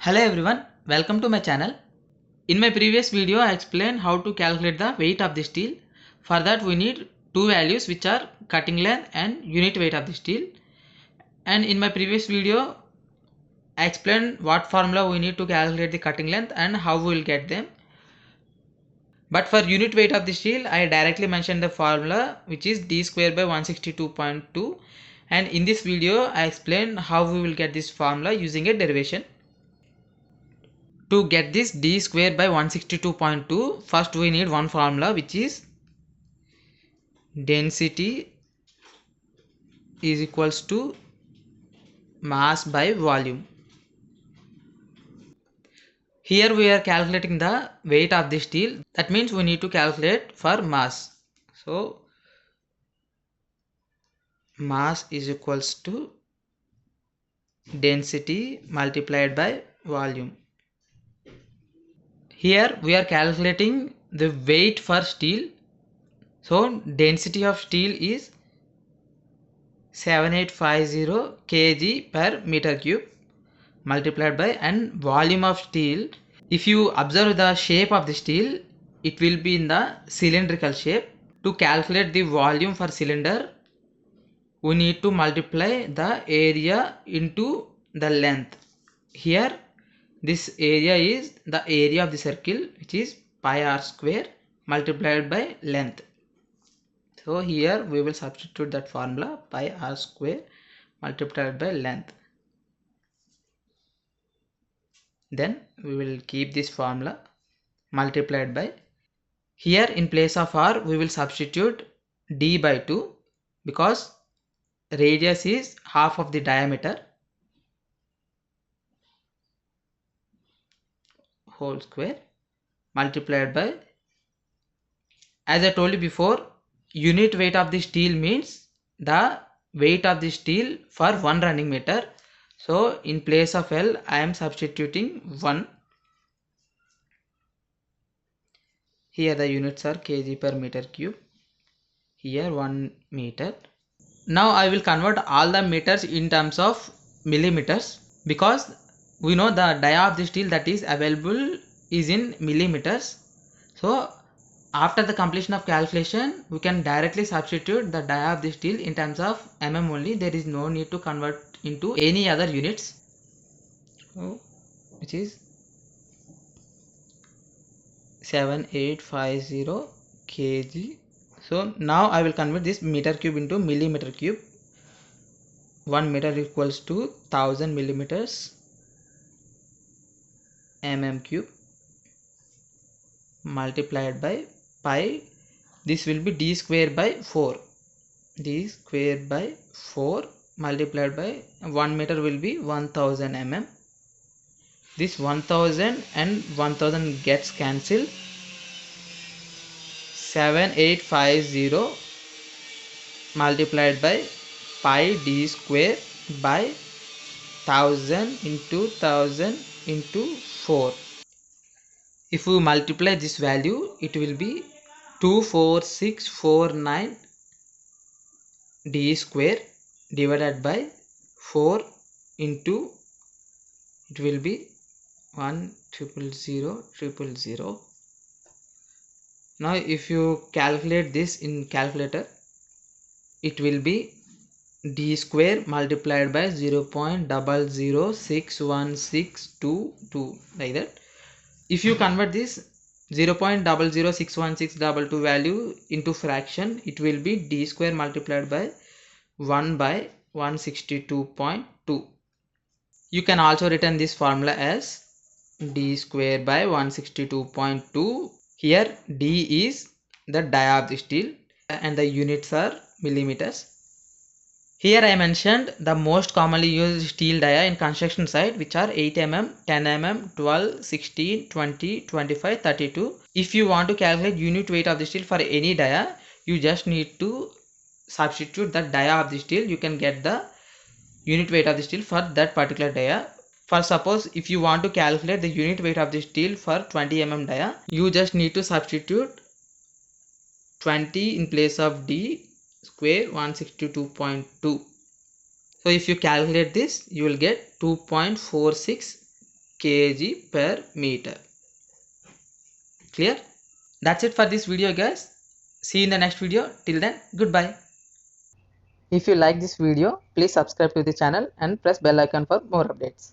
Hello everyone, welcome to my channel. In my previous video I explained how to calculate the weight of the steel. For that we need two values which are cutting length and unit weight of the steel. And in my previous video I explained what formula we need to calculate the cutting length and how we will get them. But for unit weight of the steel I directly mentioned the formula which is d square by 162.2, and in this video I explained how we will get this formula using a derivation. To get this d square by 162.2, first we need one formula which is density is equals to mass by volume. Here we are calculating the weight of the steel, that means we need to calculate for mass. So mass is equals to density multiplied by volume. Here we are calculating the weight for steel. So density of steel is 7850 kg per meter cube multiplied by, and volume of steel, if you observe the shape of the steel, it will be in the cylindrical shape. To calculate the volume for cylinder, we need to multiply the area into the length. Here this area is the area of the circle, which is pi r square multiplied by length. So here we will substitute that formula, pi r square multiplied by length. Then we will keep this formula multiplied by, here in place of r we will substitute d by 2 because radius is half of the diameter, whole square multiplied by, as I told you before, unit weight of the steel means the weight of the steel for one running meter. So in place of L I am substituting 1. Here the units are kg per meter cube, here 1 meter. Now I will convert all the meters in terms of millimeters, because we know the dia of the steel that is available is in millimeters. So after the completion of calculation we can directly substitute the dia of the steel in terms of mm only. There is no need to convert into any other units. So which is 7850 kg. So now I will convert this meter cube into millimeter cube. 1 meter equals to 1000 millimeters mm cube multiplied by pi. This will be d square by 4. D square by 4 multiplied by 1 meter will be 1000 mm. This 1000 and 1000 gets cancelled. 7850 multiplied by pi d square by 1000 into 1000 into 4. If we multiply this value, it will be 24649 d square divided by 4 into, it will be 1,000,000. Now if you calculate this in calculator, it will be d square multiplied by 0.006162 like that. If you convert this 0.006162 value into fraction, it will be d square multiplied by 1 by 162.2. You can also written this formula as d square by 162.2. Here d is the dia of the steel and the units are millimeters. Here I mentioned the most commonly used steel dia in construction site, which are 8 mm, 10 mm, 12, 16, 20, 25, 32. If you want to calculate unit weight of the steel for any dia, you just need to substitute the dia of the steel. You can get the unit weight of the steel for that particular dia. For suppose if you want to calculate the unit weight of the steel for 20 mm dia, you just need to substitute 20 in place of d square 162.2. So if you calculate this, you will get 2.46 kg per meter. Clear? That's it for this video, guys. See you in the next video. Till then, goodbye. If you like this video, please subscribe to the channel and press bell icon for more updates.